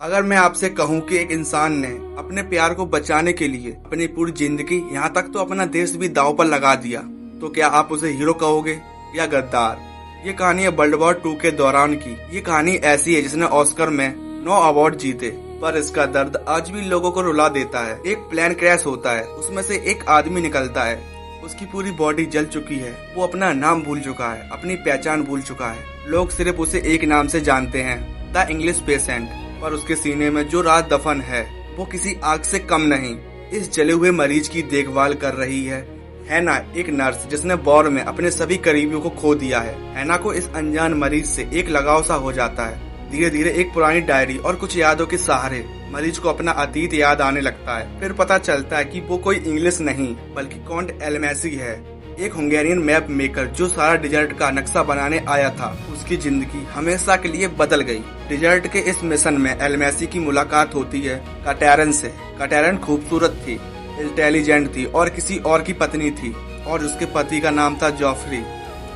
अगर मैं आपसे कहूं कि एक इंसान ने अपने प्यार को बचाने के लिए अपनी पूरी जिंदगी यहाँ तक तो अपना देश भी दांव पर लगा दिया, तो क्या आप उसे हीरो कहोगे या गद्दार? ये कहानी है वर्ल्ड वॉर 2 के दौरान की। ये कहानी ऐसी है जिसने ऑस्कर में 9 अवार्ड जीते, पर इसका दर्द आज भी लोगों को रुला देता है। एक प्लेन क्रैश होता है, उसमें से एक आदमी निकलता है, उसकी पूरी बॉडी जल चुकी है, वो अपना नाम भूल चुका है, अपनी पहचान भूल चुका है। लोग सिर्फ उसे एक नाम से जानते हैं, द इंग्लिश पेशेंट। पर उसके सीने में जो राज दफन है वो किसी आग से कम नहीं। इस जले हुए मरीज की देखभाल कर रही है हैना, एक नर्स जिसने वॉर में अपने सभी करीबियों को खो दिया है। हैना को इस अनजान मरीज से एक लगाव सा हो जाता है। धीरे धीरे एक पुरानी डायरी और कुछ यादों के सहारे मरीज को अपना अतीत याद आने लगता है। फिर पता चलता है कि वो कोई इंग्लिश नहीं बल्कि कॉन्ट एलमेसी है, एक हंगेरियन मैप मेकर जो सारा डिजर्ट का नक्शा बनाने आया था। उसकी जिंदगी हमेशा के लिए बदल गई। डिजर्ट के इस मिशन में एलमेसी की मुलाकात होती है कटैरन से। कटैरन खूबसूरत थी, इंटेलिजेंट थी और किसी और की पत्नी थी, और उसके पति का नाम था जॉफरी।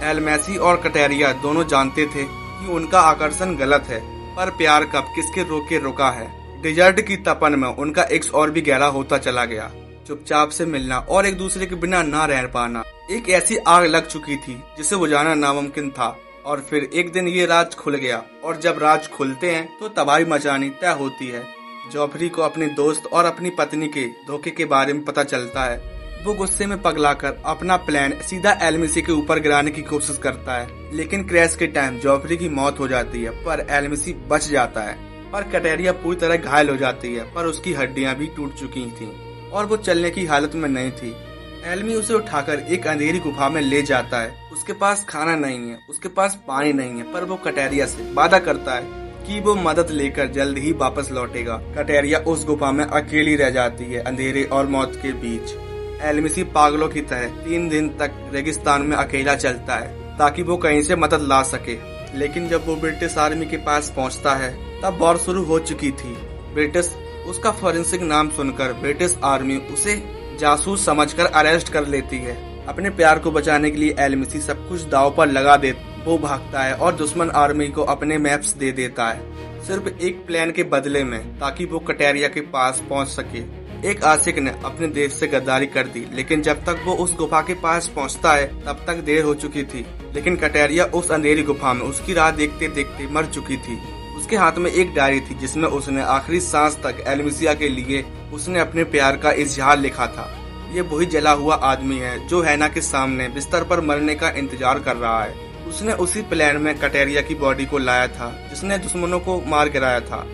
एलमेसी और कटैरिया दोनों जानते थे कि उनका आकर्षण गलत है, पर प्यार कब किसके रोके रुका है। डिजर्ट की तपन में उनका इश्क और भी गहरा होता चला गया। चुपचाप से मिलना और एक दूसरे के बिना ना रह पाना, एक ऐसी आग लग चुकी थी जिसे बुझाना नामुमकिन था। और फिर एक दिन ये राज खुल गया, और जब राज खुलते हैं तो तबाही मचानी तय होती है। जॉफरी को अपने दोस्त और अपनी पत्नी के धोखे के बारे में पता चलता है। वो गुस्से में पगलाकर अपना प्लान सीधा एलमेसी के ऊपर गिराने की कोशिश करता है, लेकिन क्रैश के टाइम जॉफरी की मौत हो जाती है, पर एलमेसी बच जाता है। पर कटैरिया पूरी तरह घायल हो जाती है, पर उसकी हड्डियां भी टूट चुकी थी और वो चलने की हालत में नहीं थी। एलमी उसे उठाकर एक अंधेरी गुफा में ले जाता है। उसके पास खाना नहीं है, उसके पास पानी नहीं है, पर वो कटैरिया से वादा करता है कि वो मदद लेकर जल्द ही वापस लौटेगा। कटैरिया उस गुफा में अकेली रह जाती है, अंधेरे और मौत के बीच। एलमेसी पागलों की तरह 3 दिन तक रेगिस्तान में अकेला चलता है ताकि वो कहीं से मदद ला सके। लेकिन जब वो ब्रिटिश आर्मी के पास पहुंचता है तब वॉर शुरू हो चुकी थी। उसका फॉरेंसिक नाम सुनकर ब्रिटिश आर्मी उसे जासूस समझकर अरेस्ट कर लेती है। अपने प्यार को बचाने के लिए एलमेसी सब कुछ दांव पर लगा दे। वो भागता है और दुश्मन आर्मी को अपने मैप्स दे देता है, सिर्फ एक प्लान के बदले में, ताकि वो कटैरिया के पास पहुंच सके। एक आशिक ने अपने देश से गद्दारी कर दी, लेकिन जब तक वो उस गुफा के पास पहुंचता है तब तक देर हो चुकी थी। लेकिन कटैरिया उस अंधेरी गुफा में उसकी राह देखते देखते मर चुकी थी। उसके हाथ में एक डायरी थी जिसमें उसने आखिरी सांस तक एलमेसिया के लिए उसने अपने प्यार का इजहार लिखा था। ये वही जला हुआ आदमी है जो हैना के सामने बिस्तर पर मरने का इंतजार कर रहा है। उसने उसी प्लान में कटैरिया की बॉडी को लाया था जिसने दुश्मनों को मार गिराया था।